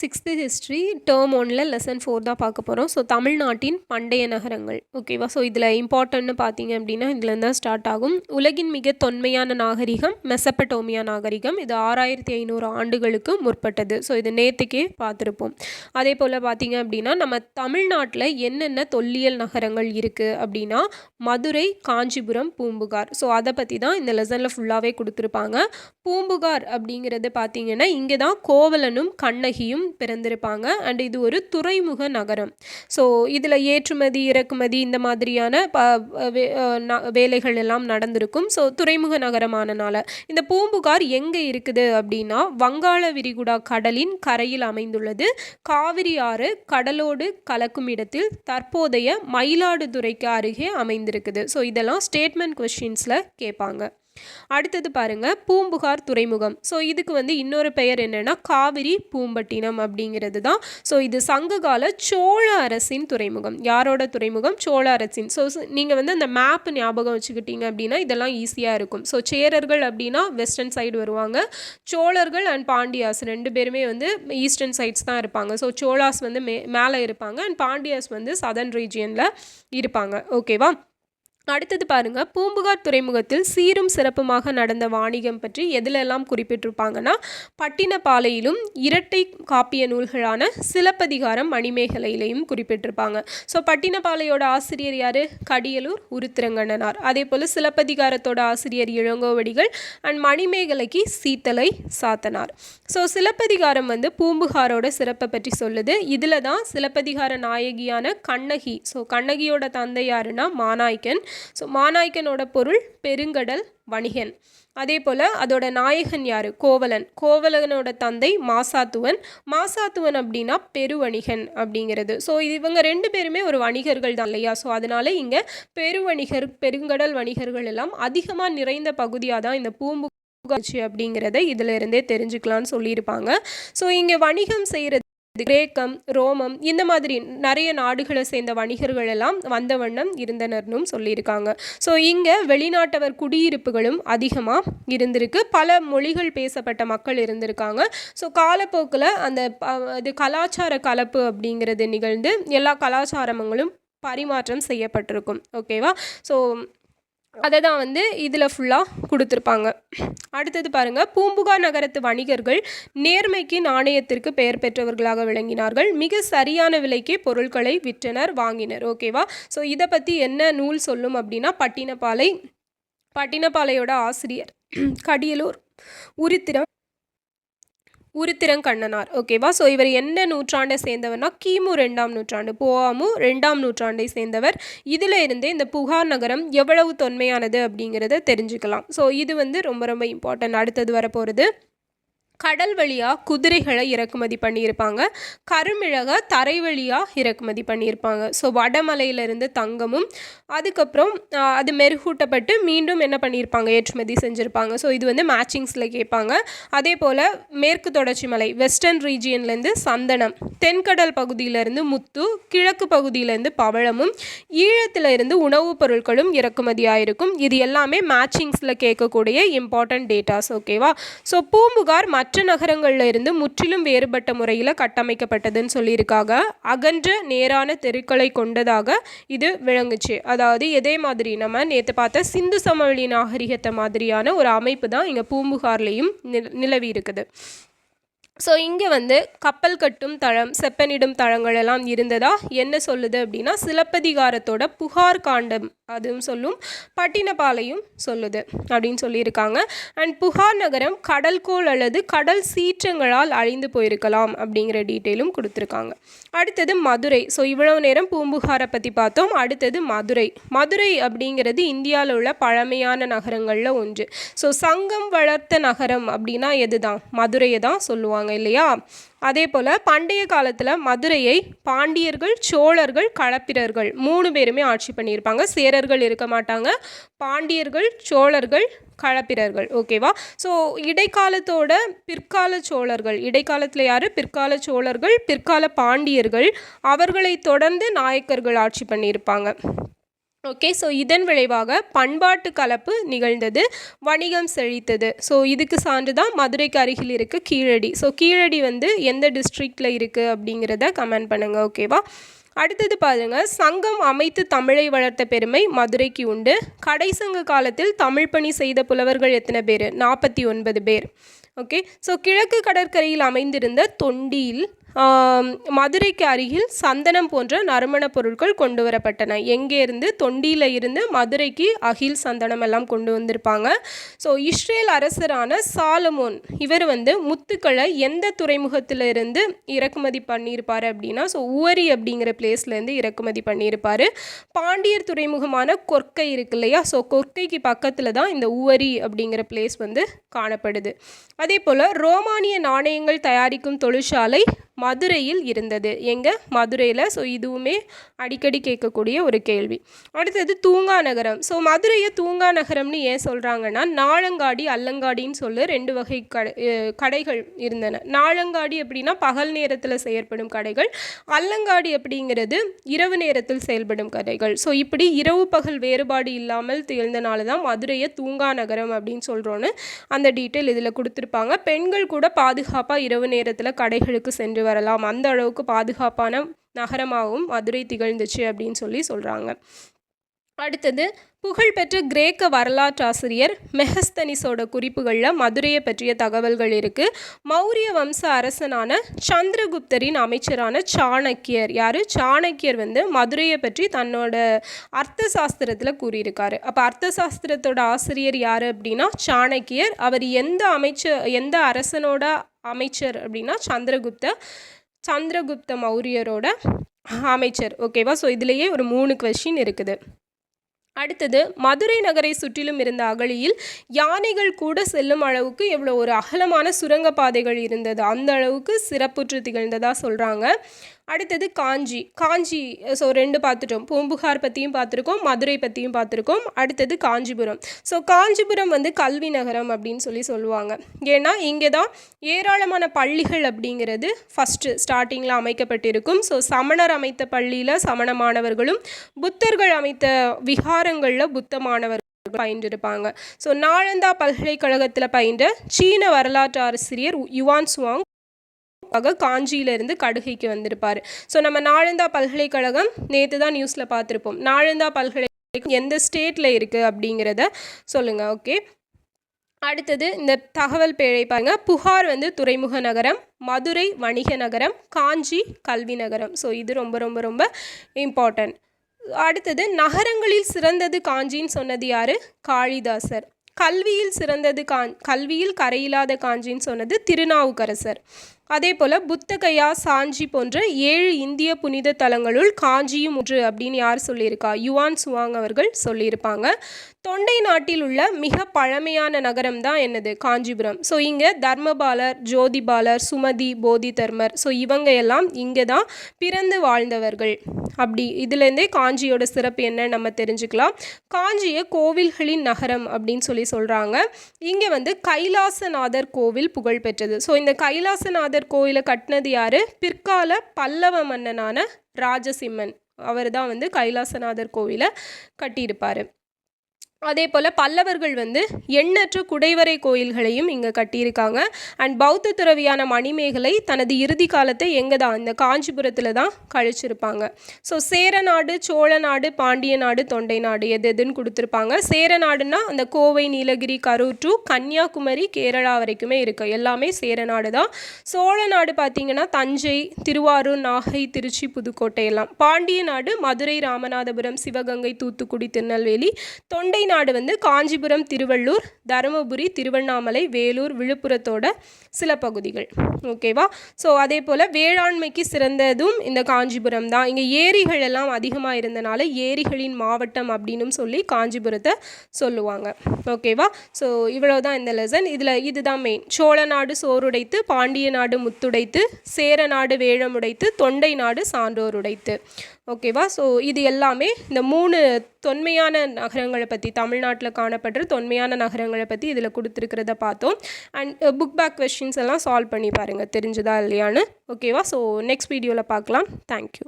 Sixth history term 1ல் lesson 4 தான் பார்க்க போகிறோம். ஸோ தமிழ்நாட்டின் பண்டைய நகரங்கள் ஓகேவா. ஸோ இதில் இம்பார்ட்டன்ட்னு பார்த்தீங்க அப்படின்னா இதுலேருந்து தான் ஸ்டார்ட் ஆகும். உலகின் மிக தொன்மையான நாகரிகம் மெசப்படோமியா நாகரிகம். இது 6500 ஆண்டுகளுக்கு முற்பட்டது. ஸோ இது நேற்றுக்கே பார்த்துருப்போம். அதே போல் பார்த்தீங்க அப்படின்னா நம்ம தமிழ்நாட்டில் என்னென்ன தொல்லியல் நகரங்கள் இருக்குது அப்படின்னா மதுரை, காஞ்சிபுரம், பூம்புகார். ஸோ அதை பற்றி தான் இந்த லெசனில் ஃபுல்லாகவே கொடுத்துருப்பாங்க. பூம்புகார் அப்படிங்கிறது பார்த்தீங்கன்னா இங்கே தான் கோவலனும் கண்ணகியும் பிறந்திருப்பாங்க. அண்ட் இது ஒரு துறைமுக நகரம். ஸோ இதில் ஏற்றுமதி இறக்குமதி இந்த மாதிரியான வேலைகள் எல்லாம் நடந்திருக்கும். ஸோ துறைமுக நகரமானனால இந்த பூம்புகார் எங்கே இருக்குது அப்படின்னா வங்காள விரிகுடா கடலின் கரையில் அமைந்துள்ளது. காவிரி ஆறு கடலோடு கலக்கும் இடத்தில் தற்போதைய மயிலாடுதுறைக்கு அருகே அமைந்திருக்குது. ஸோ இதெல்லாம் ஸ்டேட்மெண்ட் கொஸ்டின்ஸில் கேட்பாங்க. அடுத்தது பாருங்க பூம்புகார் துறைமுகம். ஸோ இதுக்கு இன்னொரு பெயர் என்னன்னா காவிரி பூம்பட்டினம் அப்படிங்கிறது தான். ஸோ இது சங்ககால சோழ அரசின் துறைமுகம். யாரோட துறைமுகம்? சோழ அரசின். ஸோ நீங்கள் அந்த மேப் ஞாபகம் வச்சுக்கிட்டீங்க அப்படின்னா இதெல்லாம் ஈஸியாக இருக்கும். ஸோ சேரர்கள் அப்படின்னா வெஸ்டர்ன் சைடு வருவாங்க. சோழர்கள் அண்ட் பாண்டியாஸ் ரெண்டு பேருமே ஈஸ்டர்ன் சைட்ஸ் தான் இருப்பாங்க. ஸோ சோழாஸ் மேலே இருப்பாங்க அண்ட் பாண்டியாஸ் சதர்ன் ரீஜியனில் இருப்பாங்க. ஓகேவா. அடுத்தது பாருங்கள் பூம்புகார் துறைமுகத்தில் சீரும் சிறப்புமாக நடந்த வாணிகம் பற்றி எதிலெல்லாம் குறிப்பிட்டிருப்பாங்கன்னா பட்டினப்பாலையிலும் இரட்டை காப்பிய நூல்களான சிலப்பதிகாரம் மணிமேகலையிலையும் குறிப்பிட்டிருப்பாங்க. ஸோ பட்டினப்பாலையோட ஆசிரியர் யார்? கடியலூர் உருத்திரங்கண்ணனார். அதே போல் சிலப்பதிகாரத்தோட ஆசிரியர் இளங்கோவடிகள் அண்ட் மணிமேகலைக்கு சீத்தலை சாத்தனார். ஸோ சிலப்பதிகாரம் பூம்புகாரோட சிறப்பை பற்றி சொல்லுது. இதில் தான் சிலப்பதிகார நாயகியான கண்ணகி. ஸோ கண்ணகியோட தந்தை யாருன்னா மாநாய்க்கன். ஸோ மாநாய்க்கனோட பொருள் பெருங்கடல் வணிகன். அதே போல் அதோட நாயகன் யார்? கோவலன். கோவலனோட தந்தை மாசாத்துவன். மாசாத்துவன் அப்படின்னா பெருவணிகன் அப்படிங்கிறது. ஸோ இவங்க ரெண்டு பேருமே ஒரு வணிகர்கள் தான் இல்லையா. ஸோ அதனால இங்கே பெருவணிகர் பெருங்கடல் வணிகர்கள் எல்லாம் அதிகமாக நிறைந்த பகுதியாக தான் இந்த பூம்புகார் அப்படிங்கிறத இதில் இருந்தே தெரிஞ்சுக்கலான்னு சொல்லியிருப்பாங்க. ஸோ இங்கே வணிகம் செய்கிறது கிரேக்கம், ரோமம் இந்த மாதிரி நிறைய நாடுகளை சேர்ந்த வணிகர்கள் எல்லாம் வந்த வண்ணம் இருந்தனர்னும் சொல்லியிருக்காங்க. ஸோ இங்கே வெளிநாட்டவர் குடியிருப்புகளும் அதிகமாக இருந்திருக்கு. பல மொழிகள் பேசப்பட்ட மக்கள் இருந்திருக்காங்க. ஸோ காலப்போக்கில் அந்த இது கலாச்சார கலப்பு அப்படிங்கிறது நிகழ்ந்து எல்லா கலாச்சாரங்களும் பரிமாற்றம் செய்யப்பட்டிருக்கும். ஓகேவா. ஸோ அதை தான் இதில் ஃபுல்லாக கொடுத்துருப்பாங்க. அடுத்தது பாருங்கள் பூம்புகார் நகரத்து வணிகர்கள் நேர்மைக்கு நாணயத்திற்கு பெயர் பெற்றவர்களாக விளங்கினார்கள். மிக சரியான விலைக்கு பொருட்களை விற்றனர் வாங்கினர். ஓகேவா. ஸோ இதை பற்றி என்ன நூல் சொல்லும் அப்படின்னா பட்டினப்பாலையோட ஆசிரியர் கடியலூர் உருத்திரங்கண்ணனார். ஓகேவா. ஸோ இவர் என்ன நூற்றாண்டை சேர்ந்தவர்னா கிமு 2ஆம் நூற்றாண்டு. போஆமு 2ஆம் நூற்றாண்டை சேர்ந்தவர். இதில் இருந்தே இந்த புகார் நகரம் எவ்வளவு தொன்மையானது அப்படிங்கிறத தெரிஞ்சுக்கலாம். ஸோ இது ரொம்ப ரொம்ப இம்பார்ட்டன்ட். அடுத்தது வரப்போகிறது கடல் வழியாக குதிரைகளை இறக்குமதி பண்ணியிருப்பாங்க. கருமிளகை தரை வழியாக இறக்குமதி பண்ணியிருப்பாங்க. ஸோ வடமலையிலிருந்து தங்கமும் அதுக்கப்புறம் அது மெருகூட்டப்பட்டு மீண்டும் என்ன பண்ணியிருப்பாங்க? ஏற்றுமதி செஞ்சுருப்பாங்க. ஸோ இது மேட்சிங்ஸில் கேட்பாங்க. அதே போல் மேற்கு தொடர்ச்சி மலை வெஸ்டர்ன் ரீஜியன்லேருந்து சந்தனம், தென்கடல் பகுதியிலேருந்து முத்து, கிழக்கு பகுதியிலேருந்து பவழமும், ஈழத்தில் இருந்து உணவுப் பொருட்களும் இறக்குமதி ஆகிருக்கும். இது எல்லாமே மேட்சிங்ஸில் கேட்கக்கூடிய இம்பார்ட்டன்ட் டேட்டாஸ். ஓகேவா. ஸோ பூம்புகார் மற்ற நகரங்களில் இருந்து முற்றிலும் வேறுபட்ட முறையில் கட்டமைக்கப்பட்டதுன்னு சொல்லியிருக்காங்க. அகன்ற நேரான தெருக்களை கொண்டதாக இது விளங்குச்சு. அதாவது இதே மாதிரி நம்ம நேற்று பார்த்த சிந்து சமவெளி நாகரிகத்தை மாதிரியான ஒரு அமைப்பு தான் இங்கே பூம்புகார்லேயும் நிலவி இருக்குது. ஸோ இங்கே கப்பல் கட்டும் தளம், செப்பனிடும் தளங்கள் எல்லாம் இருந்ததா என்ன சொல்லுது அப்படின்னா சிலப்பதிகாரத்தோட புகார் காண்டம் அதுவும் சொல்லும், பட்டினப்பாலையும் சொல்லுது அப்படின்னு சொல்லியிருக்காங்க. அண்ட் புகார் நகரம் கடல்கோள் அல்லது கடல் சீற்றங்களால் அழிந்து போயிருக்கலாம் அப்படிங்கிற டீட்டெயிலும் கொடுத்துருக்காங்க. அடுத்தது மதுரை. ஸோ இவ்வளவு நேரம் பூம்புகாரை பற்றி பார்த்தோம். அடுத்தது மதுரை அப்படிங்கிறது இந்தியாவில் உள்ள பழமையான நகரங்களில் ஒன்று. ஸோ சங்கம் வளர்த்த நகரம் அப்படின்னா எது தான்? மதுரையை தான் சொல்லுவாங்க இல்லையா. அதே போல் பண்டைய காலத்தில் மதுரையை பாண்டியர்கள், சோழர்கள், களப்பிரர்கள் 3 பேருமே ஆட்சி பண்ணியிருப்பாங்க. சேரர்கள் இருக்க மாட்டாங்க. பாண்டியர்கள், சோழர்கள், களப்பிரர்கள். ஓகேவா. ஸோ இடைக்காலத்தோட பிற்கால சோழர்கள், இடைக்காலத்தில் யார்? பிற்கால சோழர்கள், பிற்கால பாண்டியர்கள், அவர்களை தொடர்ந்து நாயக்கர்கள் ஆட்சி பண்ணியிருப்பாங்க. ஓகே. ஸோ இதன் விளைவாக பண்பாட்டு கலப்பு நிகழ்ந்தது, வணிகம் செழித்தது. ஸோ இதுக்கு சான்று தான் மதுரைக்கு அருகில் இருக்க கீழடி. ஸோ கீழடி வந்து எந்த டிஸ்ட்ரிக்டில் இருக்குது அப்படிங்கிறத கமெண்ட் பண்ணுங்கள். ஓகேவா. அடுத்தது பாருங்க, சங்கம் அமைத்து தமிழை வளர்த்த பெருமை மதுரைக்கு உண்டு. கடைசங்க காலத்தில் தமிழ் பணி செய்த புலவர்கள் எத்தனை பேர்? 49 பேர். ஓகே. ஸோ கிழக்கு கடற்கரையில் அமைந்திருந்த தொண்டியில் மதுரைக்கு அருகில் சந்தனம் போன்ற நறுமணப் பொருட்கள் கொண்டு வரப்பட்டன. எங்கேருந்து? தொண்டியில் இருந்து மதுரைக்கு அகில் சந்தனம் எல்லாம் கொண்டு வந்திருப்பாங்க. ஸோ இஸ்ரேல் அரசரான சாலமோன் இவர் வந்து முத்துக்களை எந்த துறைமுகத்திலிருந்து இறக்குமதி பண்ணியிருப்பார் அப்படின்னா, ஸோ உவரி அப்படிங்கிற பிளேஸ்லேருந்து இறக்குமதி பண்ணியிருப்பார். பாண்டியர் துறைமுகமான கொர்க்கை இருக்கு இல்லையா, ஸோ கொர்க்கைக்கு பக்கத்தில் தான் இந்த உவரி அப்படிங்கிற பிளேஸ் வந்து காணப்படுது. அதே போல் ரோமானிய நாணயங்கள் தயாரிக்கும் தொழிற்சாலை மதுரையில் இருந்தது. எங்கே? மதுரையில். ஸோ இதுவுமே அடிக்கடி கேட்கக்கூடிய ஒரு கேள்வி. அடுத்தது தூங்கா நகரம். ஸோ மதுரையை தூங்கா நகரம்னு ஏன் சொல்கிறாங்கன்னா, நாளங்காடி அல்லங்காடின்னு சொல்லி 2 வகை கடைகள் இருந்தன. நாளங்காடி அப்படின்னா பகல் நேரத்தில் செயற்படும் கடைகள், அல்லங்காடி அப்படிங்கிறது இரவு நேரத்தில் செயல்படும் கடைகள். ஸோ இப்படி இரவு பகல் வேறுபாடு இல்லாமல் திகழ்ந்தனால தான் மதுரையை தூங்கா நகரம் அப்படின்னு சொல்கிறோன்னு அந்த டீட்டெயில் இதில் கொடுத்துருப்பாங்க. பெண்கள் கூட பாதுகாப்பாக இரவு நேரத்தில் கடைகளுக்கு சென்று வரலாம், அந்த அளவுக்கு பாதுகாப்பான நகரமாகவும் மதுரை திகழ்ந்துச்சு அப்படின்னு சொல்கிறாங்க. அடுத்தது புகழ்பெற்ற கிரேக்க வரலாற்றாசிரியர் மெகஸ்தனிஸோட குறிப்புகளில் மதுரையை பற்றிய தகவல்கள் இருக்குது. மௌரிய வம்ச அரசனான சந்திரகுப்தரின் அமைச்சரான சாணக்கியர், யார்? சாணக்கியர் வந்து மதுரையை பற்றி தன்னோட அர்த்த சாஸ்திரத்தில் கூறியிருக்காரு. அப்போ அர்த்த சாஸ்திரத்தோட ஆசிரியர் யார் அப்படின்னா சாணக்கியர். அவர் எந்த அரசனோட அமைச்சர் அப்படின்னா சந்திரகுப்த மௌரியரோட அமைச்சர். ஓகேவா. ஸோ இதுலேயே ஒரு 3 கொஸ்டின் இருக்குது. அடுத்தது மதுரை நகரை சுற்றிலும் இருந்த அகழியில் யானைகள் கூட செல்லும் அளவுக்கு எவ்வளோ ஒரு அகலமான சுரங்கப்பாதைகள் இருந்தது, அந்த அளவுக்கு சிறப்புற்று திகழ்ந்ததாக சொல்கிறாங்க. அடுத்தது காஞ்சி. ஸோ 2 பார்த்துட்டோம், பூம்புகார் பற்றியும் பார்த்துருக்கோம், மதுரை பற்றியும் பார்த்துருக்கோம். அடுத்தது காஞ்சிபுரம். ஸோ காஞ்சிபுரம் வந்து கல்வி நகரம் அப்படின்னு சொல்லுவாங்க. ஏன்னா இங்கே தான் ஏராளமான பள்ளிகள் அப்படிங்கிறது ஃபஸ்ட்டு ஸ்டார்டிங்கில் அமைக்கப்பட்டிருக்கும். ஸோ சமணர் அமைத்த பள்ளியில் சமண மாணவர்களும், புத்தர்கள் அமைத்த விஹாரங்களில் புத்த மாணவர்கள் பயின்றிருப்பாங்க. ஸோ நாலந்தா பல்கலைக்கழகத்தில் பயின்ற சீன வரலாற்று ஆசிரியர் யுவான் சுவாங் காஞ்சியிலிருந்து கடுகைக்கு வந்திருப்பார். ஸோ நம்ம நாலந்தா பல்கலைக்கழகம் நேற்று தான் நியூஸில் பார்த்துருப்போம். நாலந்தா பல்கலைக்கழகம் எந்த ஸ்டேட்டில் இருக்குது அப்படிங்கிறத சொல்லுங்கள். ஓகே. அடுத்தது இந்த தகவல் பேழை பாருங்க. புகார் வந்து துறைமுக நகரம், மதுரை வணிக நகரம், காஞ்சி கல்வி நகரம். ஸோ இது ரொம்ப ரொம்ப ரொம்ப இம்பார்ட்டன்ட். அடுத்தது நகரங்களில் சிறந்தது காஞ்சின்னு சொன்னது யார்? காளிதாசர். கல்வியில் சிறந்தது கல்வியில் கரையில்லாத காஞ்சின்னு சொன்னது திருநாவுக்கரசர். அதே போல் புத்தகயா, சாஞ்சி போன்ற 7 இந்திய புனித தலங்களுள் காஞ்சியும் ஒன்று அப்படின்னு யார் சொல்லியிருக்கா? யுவான் சுவாங் அவர்கள் சொல்லியிருப்பாங்க. தொண்டை நாட்டில் உள்ள மிக பழமையான நகரம் தான் என்னது? காஞ்சிபுரம். ஸோ இங்கே தர்மபாலர், ஜோதிபாலர், சுமதி, போதிதர்மர், ஸோ இவங்க எல்லாம் இங்கே தான் பிறந்து வாழ்ந்தவர்கள். அப்படி இதுலேருந்தே காஞ்சியோட சிறப்பு என்ன நம்ம தெரிஞ்சுக்கலாம். காஞ்சியை கோவில்களின் நகரம் அப்படின்னு சொல்கிறாங்க. இங்கே வந்து கைலாசநாதர் கோவில் புகழ்பெற்றது. ஸோ இந்த கைலாசநாதர் கோயிலை கட்டினது யார்? பிற்கால பல்லவ மன்னனான ராஜசிம்மன். அவர் தான் வந்து கைலாசநாதர் கோவிலை கட்டியிருப்பார். அதே போல் பல்லவர்கள் வந்து எண்ணற்ற குடைவரை கோயில்களையும் இங்கே கட்டியிருக்காங்க. அண்ட் பௌத்த துறவியான மணிமேகலை தனது இறுதி காலத்தை எங்கே தான்? இந்த காஞ்சிபுரத்தில் தான் கழிச்சிருப்பாங்க. ஸோ சேரநாடு, சோழ நாடு, பாண்டிய நாடு, தொண்டை நாடு எதுன்னு கொடுத்துருப்பாங்க. சேரநாடுனா அந்த கோவை, நீலகிரி, கரூர் டு கன்னியாகுமரி, கேரளா வரைக்குமே இருக்குது, எல்லாமே சேரநாடு தான். சோழ நாடு பார்த்திங்கன்னா தஞ்சை, திருவாரூர், நாகை, திருச்சி, புதுக்கோட்டை எல்லாம். பாண்டிய நாடு மதுரை, ராமநாதபுரம், சிவகங்கை, தூத்துக்குடி, திருநெல்வேலி. தொண்டை நாடு வந்து காஞ்சிபுரம், திருவள்ளூர், தருமபுரி, திருவண்ணாமலை, வேலூர், விழுப்புரத்தோட சில பகுதிகள். ஓகேவா. ஸோ அதே போல் வேளாண்மைக்கு சிறந்ததும் இந்த காஞ்சிபுரம் தான். இங்கே ஏரிகள் எல்லாம் அதிகமாக இருந்தனால ஏரிகளின் மாவட்டம் அப்படின்னு சொல்லி காஞ்சிபுரத்தை சொல்லுவாங்க. ஓகேவா. ஸோ இவ்வளோதான் இந்த லெசன். இதுதான் மெயின். சோழ நாடு சோறுடைத்து, பாண்டிய நாடு முத்துடைத்து, சேர நாடு வேழமுடைத்து, தொண்டை நாடு சான்றோருடைத்து. ஓகேவா. ஸோ இது எல்லாமே இந்த 3 தொன்மையான நகரங்களை பற்றி, தமிழ்நாட்டில் காணப்படுற தொன்மையான நகரங்களை பற்றி இதில் கொடுத்துருக்கிறத பார்த்தோம். அண்ட் புக் பேக் கொஸ்டின்ஸ் எல்லாம் சால்வ் பண்ணி பாருங்கள் தெரிஞ்சுதா இல்லையான்னு. ஓகேவா. ஸோ நெக்ஸ்ட் வீடியோவில் பார்க்கலாம். தேங்க்யூ.